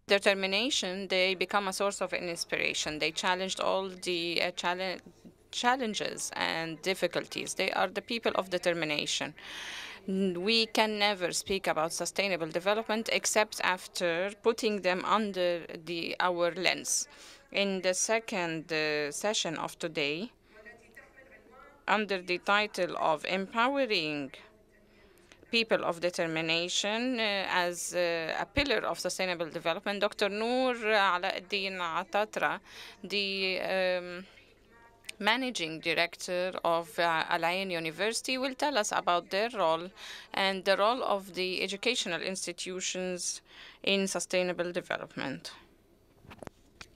determination, they become a source of inspiration. They challenged all the challenges and difficulties. They are the people of determination. We can never speak about sustainable development except after putting them under our lens. In the second session of today, under the title of Empowering People of Determination as a pillar of sustainable development, Dr. Noor Alauddin Atatra, the Managing Director of Ain University, will tell us about their role and the role of the educational institutions in sustainable development.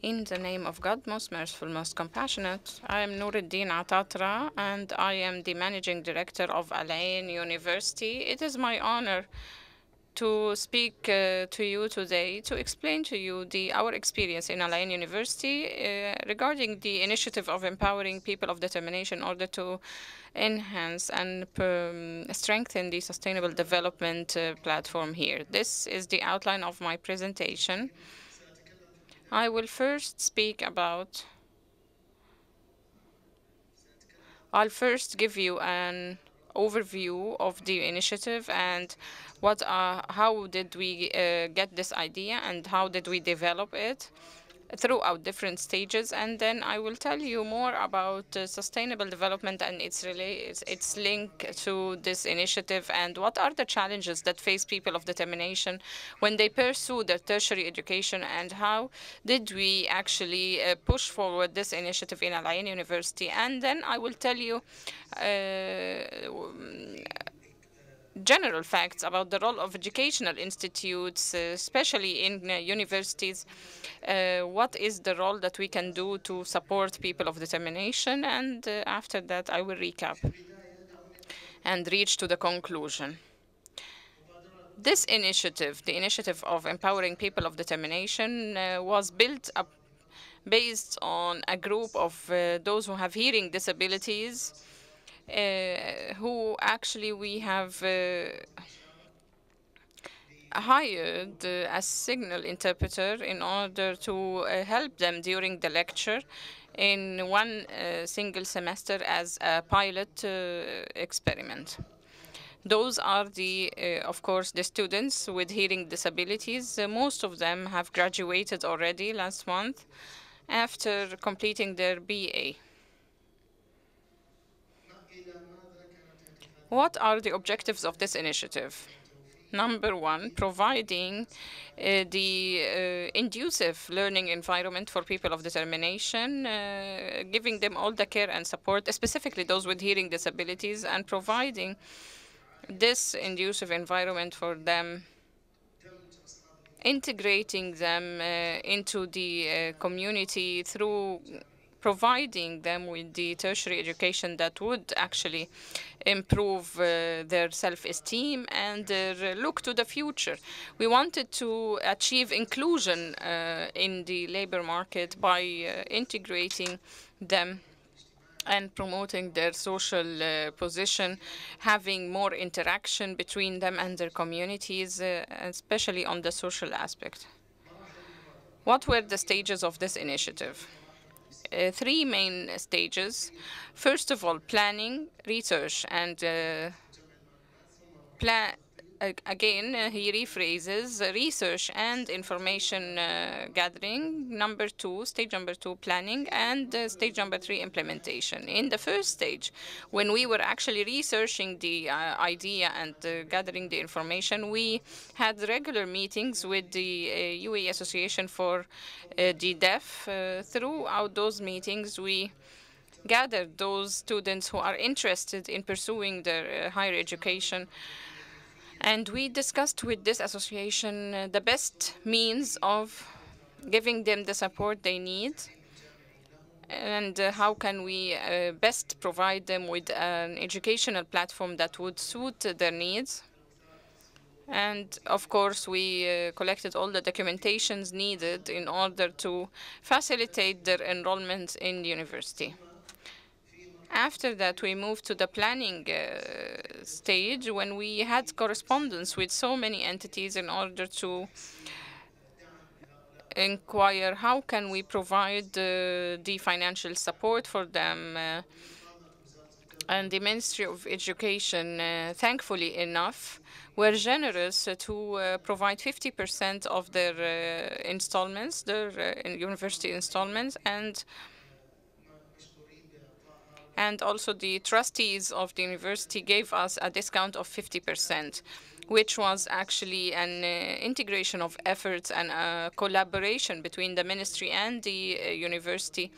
In the name of God, most merciful, most compassionate, I am Nuruddin Atatra, and I am the Managing Director of Ain University. It is my honor to speak to you today to explain to you our experience in Ain University regarding the initiative of empowering people of determination in order to enhance and strengthen the sustainable development platform here. This is the outline of my presentation. I will first speak about I'll first give you an overview of the initiative and how did we get this idea and how did we develop it throughout different stages, and then I will tell you more about sustainable development and its link to this initiative and what are the challenges that face people of determination when they pursue their tertiary education, and how did we actually push forward this initiative in Ain University. And then I will tell you general facts about the role of educational institutes, especially in universities. What is the role that we can do to support people of determination? And after that, I will recap and reach to the conclusion. This initiative, the initiative of empowering people of determination, was built up based on a group of those who have hearing disabilities, who actually we have hired a signal interpreter in order to help them during the lecture in one single semester as a pilot experiment. Those are of course, the students with hearing disabilities. Most of them have graduated already last month after completing their BA. What are the objectives of this initiative? Number one, providing the inducive learning environment for people of determination, giving them all the care and support, specifically those with hearing disabilities, and providing this inducive environment for them, integrating them into the community through providing them with the tertiary education that would actually improve their self-esteem and their look to the future. We wanted to achieve inclusion in the labor market by integrating them and promoting their social position, having more interaction between them and their communities, especially on the social aspect. What were the stages of this initiative? Three main stages. First of all, planning, research, and again, he rephrases research and information gathering. Stage number two, planning, and stage number three, implementation. In the first stage, when we were actually researching the idea and gathering the information, we had regular meetings with the UAE Association for the Deaf. Throughout those meetings, we gathered those students who are interested in pursuing their higher education. And we discussed with this association the best means of giving them the support they need, and how can we best provide them with an educational platform that would suit their needs. And of course, we collected all the documentations needed in order to facilitate their enrollment in the university. After that, we moved to the planning stage, when we had correspondence with so many entities in order to inquire how can we provide the financial support for them. And the Ministry of Education, thankfully enough, were generous to provide 50% of their installments, their university installments, and also the trustees of the university gave us a discount of 50%, which was actually an integration of efforts and collaboration between the ministry and the university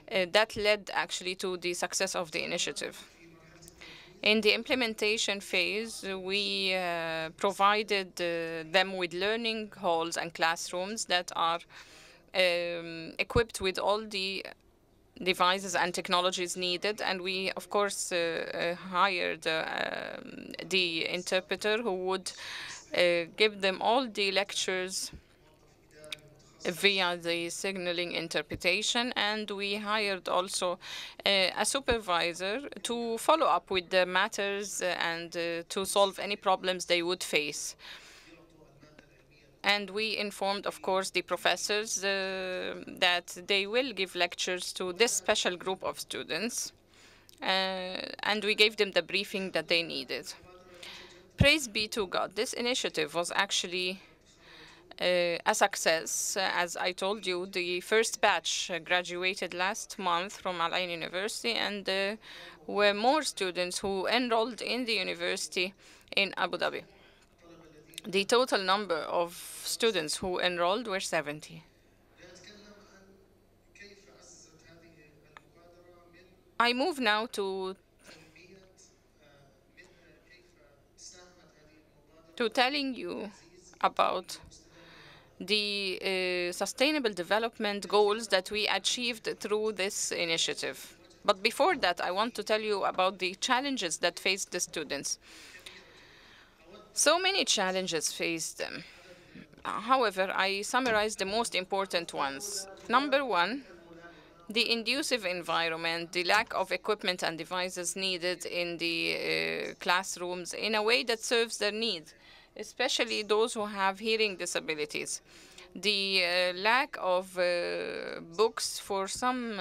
that led actually to the success of the initiative. In the implementation phase, we provided them with learning halls and classrooms that are equipped with all the devices and technologies needed, and we of course hired the interpreter who would give them all the lectures via the signaling interpretation, and we hired also a supervisor to follow up with the matters and to solve any problems they would face. And we informed, of course, the professors that they will give lectures to this special group of students, and we gave them the briefing that they needed. Praise be to God, this initiative was actually a success. As I told you, the first batch graduated last month from Ain University, and there were more students who enrolled in the university in Abu Dhabi. The total number of students who enrolled were 70. I move now to telling you about the sustainable development goals that we achieved through this initiative. But before that, I want to tell you about the challenges that faced the students. So many challenges faced them. However, I summarized the most important ones. Number one, the conducive environment, the lack of equipment and devices needed in the classrooms in a way that serves their needs, especially those who have hearing disabilities. The lack of books for some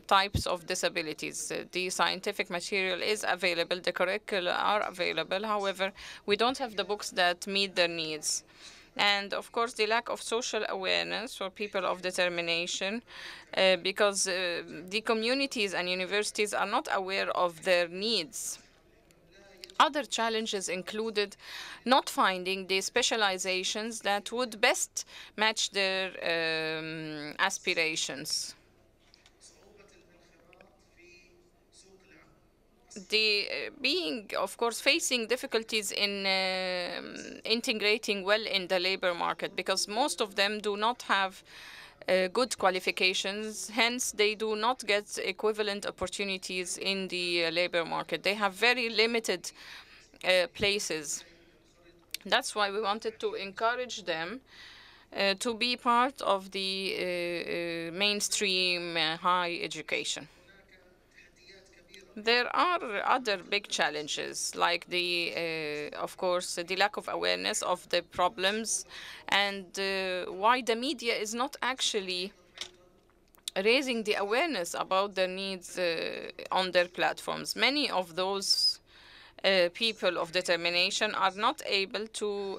types of disabilities. The scientific material is available, the curricula are available, however, we don't have the books that meet their needs. And of course, the lack of social awareness for people of determination, because the communities and universities are not aware of their needs. Other challenges included not finding the specializations that would best match their aspirations. Being, of course, facing difficulties in integrating well in the labor market, because most of them do not have good qualifications, hence they do not get equivalent opportunities in the labor market. They have very limited places. That's why we wanted to encourage them to be part of the mainstream high education. There are other big challenges, like of course, the lack of awareness of the problems and why the media is not actually raising the awareness about their needs on their platforms. Many of those people of determination are not able to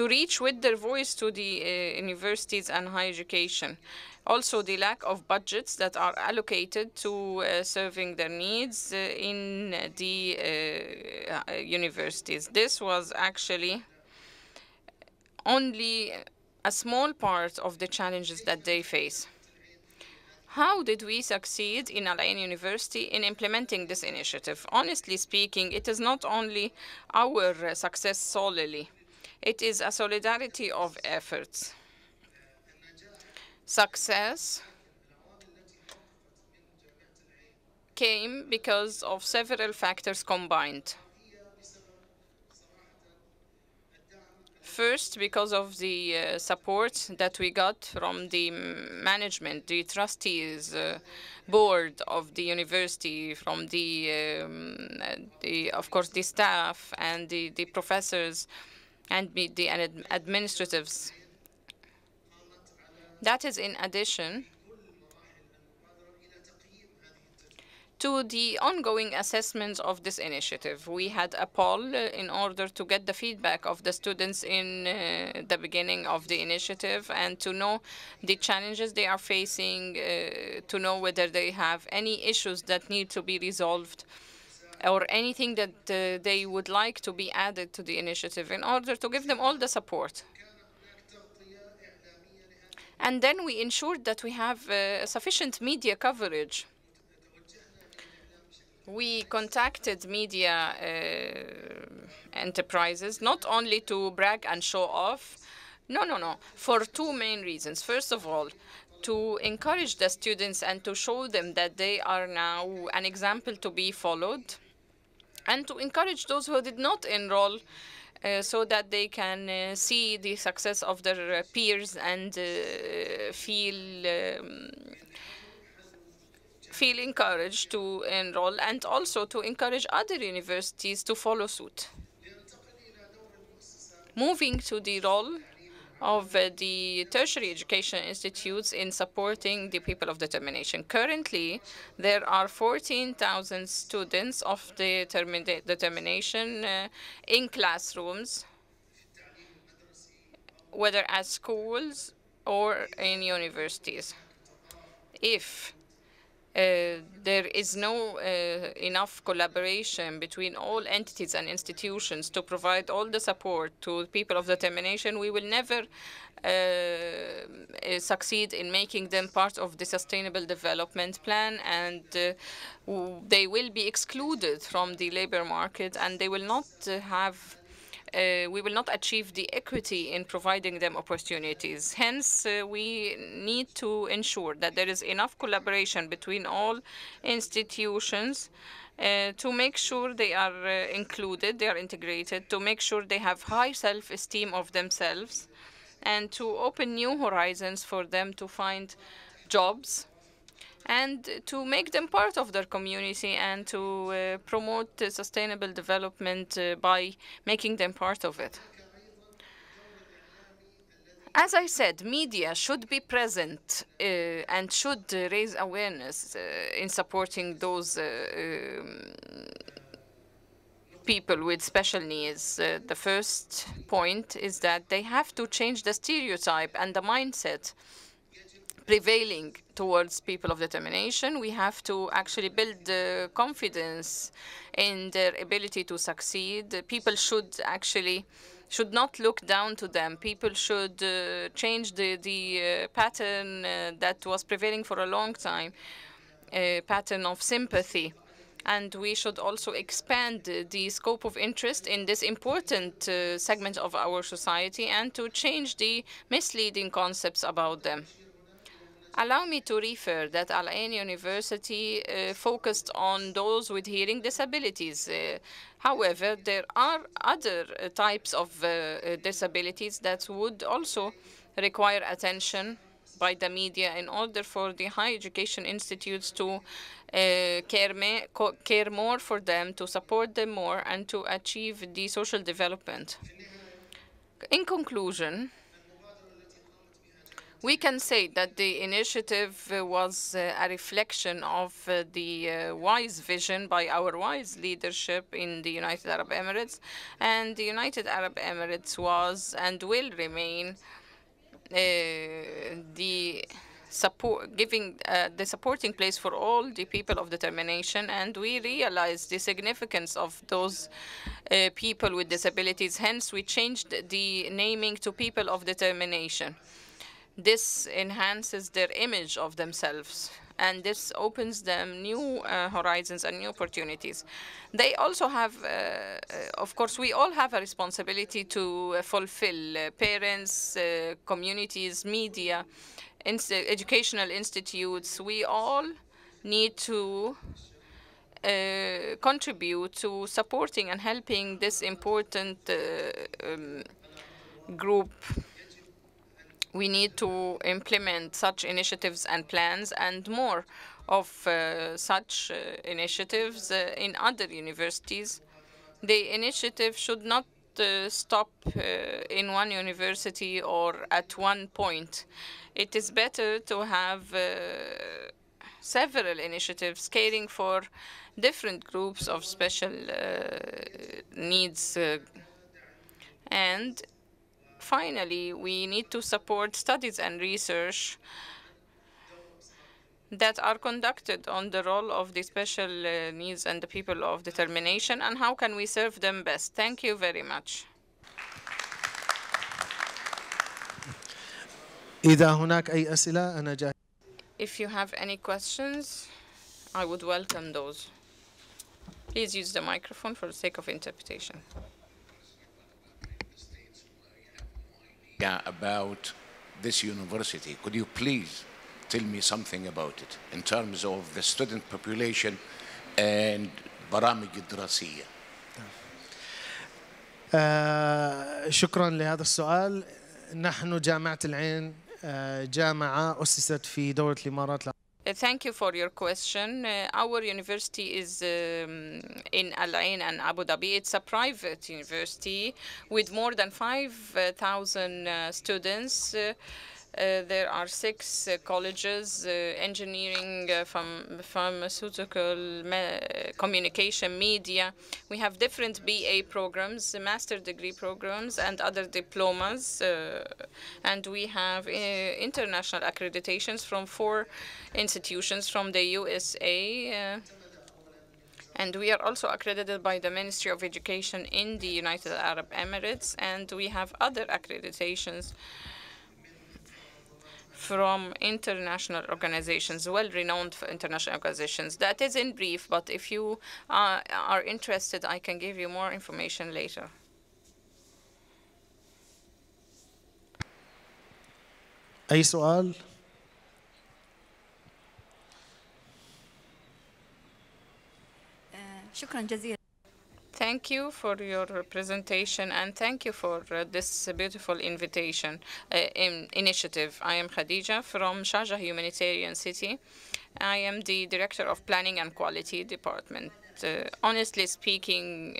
reach with their voice to the universities and higher education. Also, the lack of budgets that are allocated to serving their needs in the universities. This was actually only a small part of the challenges that they face. How did we succeed in Ain University in implementing this initiative? Honestly speaking, it is not only our success solely. It is a solidarity of efforts. Success came because of several factors combined. First, because of the support that we got from the management, the trustees, board of the university, from of course, the staff and the professors and the administratives. That is in addition to the ongoing assessment of this initiative. We had a poll in order to get the feedback of the students in the beginning of the initiative and to know the challenges they are facing, to know whether they have any issues that need to be resolved or anything that they would like to be added to the initiative in order to give them all the support. And then we ensured that we have sufficient media coverage. We contacted media enterprises not only to brag and show off, no, for two main reasons. First of all, to encourage the students and to show them that they are now an example to be followed, and to encourage those who did not enroll so that they can see the success of their peers and feel encouraged to enroll, and also to encourage other universities to follow suit. Moving to the role of the tertiary education institutes in supporting the people of determination. Currently, there are 14,000 students of the determination in classrooms, whether at schools or in universities. If there is no enough collaboration between all entities and institutions to provide all the support to people of determination, we will never succeed in making them part of the sustainable development plan, and they will be excluded from the labor market, and they will not we will not achieve the equity in providing them opportunities. Hence, we need to ensure that there is enough collaboration between all institutions to make sure they are included, they are integrated, to make sure they have high self-esteem of themselves, and to open new horizons for them to find jobs, and to make them part of their community, and to promote sustainable development by making them part of it. As I said, media should be present and should raise awareness in supporting those people with special needs. The first point is that they have to change the stereotype and the mindset prevailing towards people of determination. We have to actually build confidence in their ability to succeed. People should not look down to them. People should change the pattern that was prevailing for a long time, a pattern of sympathy. And we should also expand the scope of interest in this important segment of our society, and to change the misleading concepts about them. Allow me to refer that Ain University focused on those with hearing disabilities. However, there are other types of disabilities that would also require attention by the media in order for the higher education institutes to care more for them, to support them more, and to achieve the social development. In conclusion, we can say that the initiative was a reflection of the wise vision by our wise leadership in the United Arab Emirates. And the United Arab Emirates was and will remain the supporting place for all the people of determination. And we realize the significance of those people with disabilities. Hence, we changed the naming to people of determination. This enhances their image of themselves, and this opens them new horizons and new opportunities. They also have, of course, we all have a responsibility to fulfill. Parents, communities, media, educational institutes, we all need to contribute to supporting and helping this important group. We need to implement such initiatives and plans, and more of such initiatives in other universities. The initiative should not stop in one university or at one point. It is better to have several initiatives caring for different groups of special needs. And finally, we need to support studies and research that are conducted on the role of the special needs and the people of determination, and how can we serve them best. Thank you very much. إذا هناك أي أسئلة أنا جاهز. If you have any questions, I would welcome those. Please use the microphone for the sake of interpretation. Yeah, about this university, could you please tell me something about it in terms of the student population and برامج الدراسية؟ شكرا لهذا السؤال. نحن جامعة العين جامعة أسست في دولة الإمارات. Thank you for your question. Our university is in Al Ain and Abu Dhabi. It's a private university with more than 5,000 students. There are 6 colleges, engineering, pharmaceutical, communication, media. We have different BA programs, master degree programs, and other diplomas. And we have international accreditations from 4 institutions from the USA. And we are also accredited by the Ministry of Education in the United Arab Emirates. And we have other accreditations from international organizations, well-renowned international organizations. That is in brief, but if you are interested, I can give you more information later. أي سؤال؟ شكرا جزيلا. Thank you for your presentation, and thank you for this beautiful invitation initiative. I am Khadija from Sharjah Humanitarian City. I am the Director of Planning and Quality Department. Honestly speaking,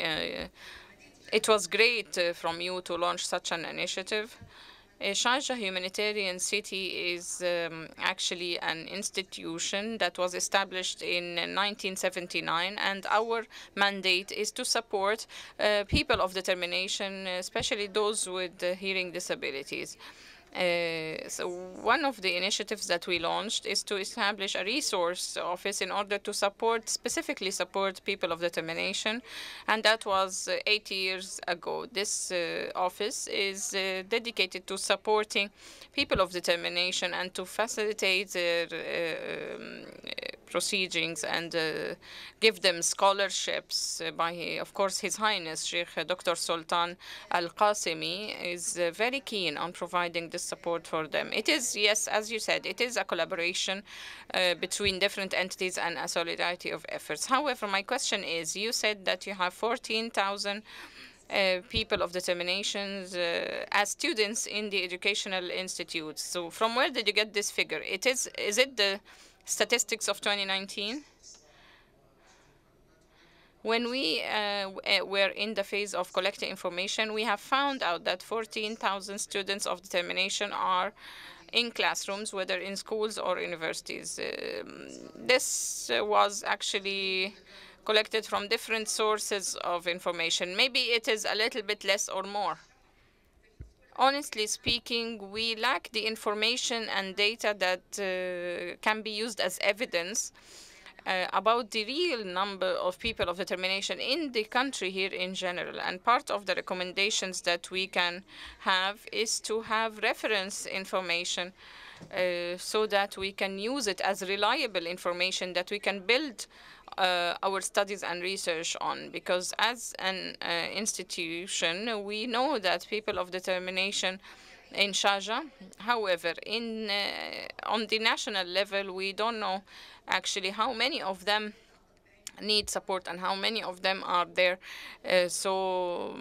it was great from you to launch such an initiative. Sharjah Humanitarian City is actually an institution that was established in 1979, and our mandate is to support people of determination, especially those with hearing disabilities. So one of the initiatives that we launched is to establish a resource office in order to specifically support people of determination, and that was 8 years ago. This office is dedicated to supporting people of determination and to facilitate their proceedings and give them scholarships by, of course, His Highness Sheikh Dr. Sultan Al-Qasimi is very keen on providing this support for them. It is, yes, as you said, it is a collaboration between different entities and a solidarity of efforts. However, my question is, you said that you have 14,000 people of determinations as students in the educational institutes. So from where did you get this figure? Is it the statistics of 2019? When we were in the phase of collecting information, we have found out that 14,000 students of determination are in classrooms, whether in schools or universities. This was actually collected from different sources of information. Maybe it is a little bit less or more. Honestly speaking, we lack the information and data that can be used as evidence about the real number of people of determination in the country here in general. And part of the recommendations that we can have is to have reference information so that we can use it as reliable information that we can build our studies and research on. Because as an institution, we know that people of determination in Sharjah, however, on the national level, we don't know actually how many of them need support and how many of them are there. So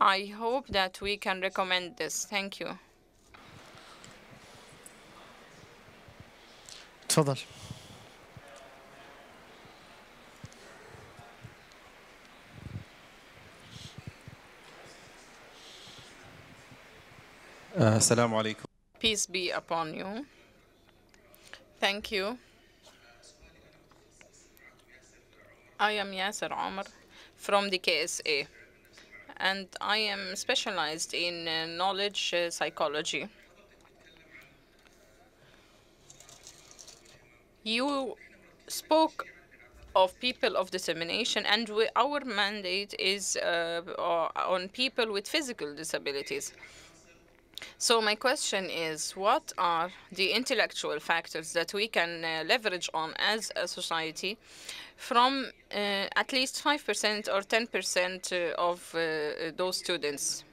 I hope that we can recommend this. Thank you. تفضل. السلام عليكم. Peace be upon you. Thank you. I am Yasser Omar from the KSA, and I am specialized in knowledge psychology. You spoke of people of dissemination, and our mandate is on people with physical disabilities. So my question is, what are the intellectual factors that we can leverage on as a society from at least 5% or 10% of those students?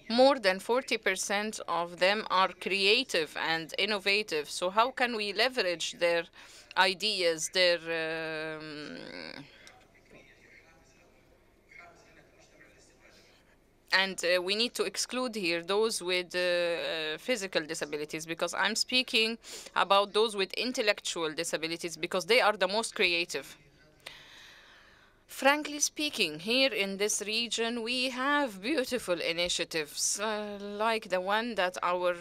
More than 40% of them are creative and innovative. So how can we leverage their ideas, their and we need to exclude here those with physical disabilities, because I'm speaking about those with intellectual disabilities because they are the most creative. Frankly speaking, here in this region, we have beautiful initiatives like the one that our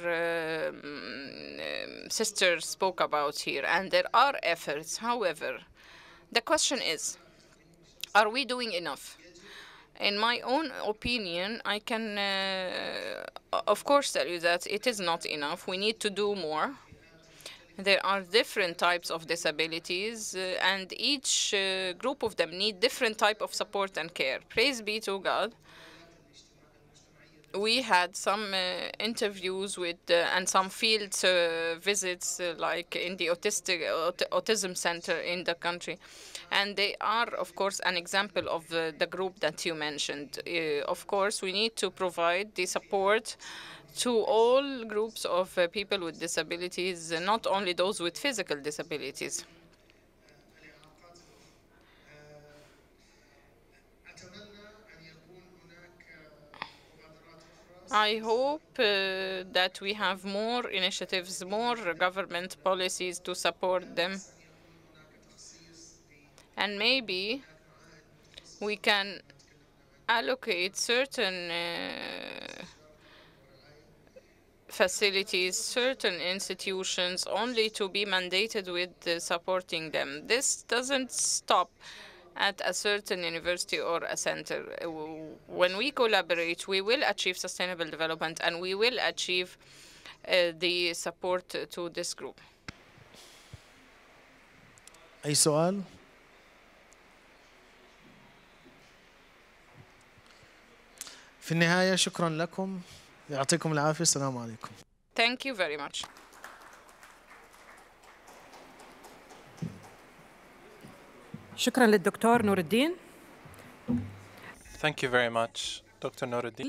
sister spoke about here, and there are efforts. However, the question is, are we doing enough? In my own opinion, I can, of course, tell you that it is not enough. We need to do more. There are different types of disabilities, and each group of them need different type of support and care. Praise be to God. We had some interviews with and some field visits, like in the autism center in the country, and they are, of course, an example of the group that you mentioned. Of course, we need to provide the support to all groups of people with disabilities, not only those with physical disabilities. I hope that we have more initiatives, more government policies to support them. And maybe we can allocate certain facilities, certain institutions only to be mandated with supporting them. This doesn't stop at a certain university or a center. When we collaborate, we will achieve sustainable development, and we will achieve the support to this group. أي سؤال؟ في النهاية شكرا لكم، يعطيكم العافية، السلام عليكم. Thank you very much. شكرا للدكتور نور الدين. Thank you very much, Dr. Nuruddin.